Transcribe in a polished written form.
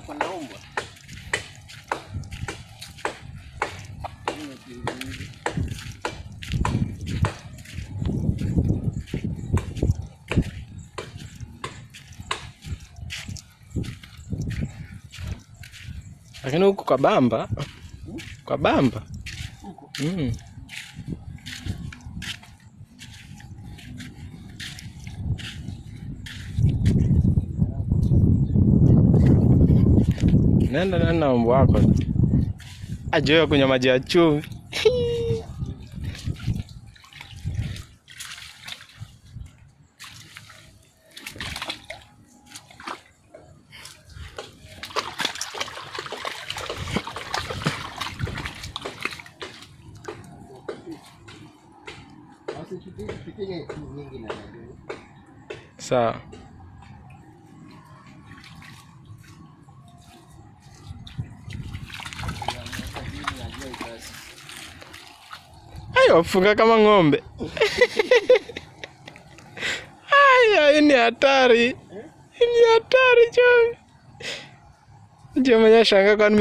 kwa naomba. Lakini huko kwa bamba. Kwa bamba. Huko. Nenda mbwa wako. Ajoe kunywa maji ya chumvi. Sawa. Ayo, funga kama ng'ombe. Haya, ini hatari. Ini hatari chongo. Ndio mwenye shanga kwa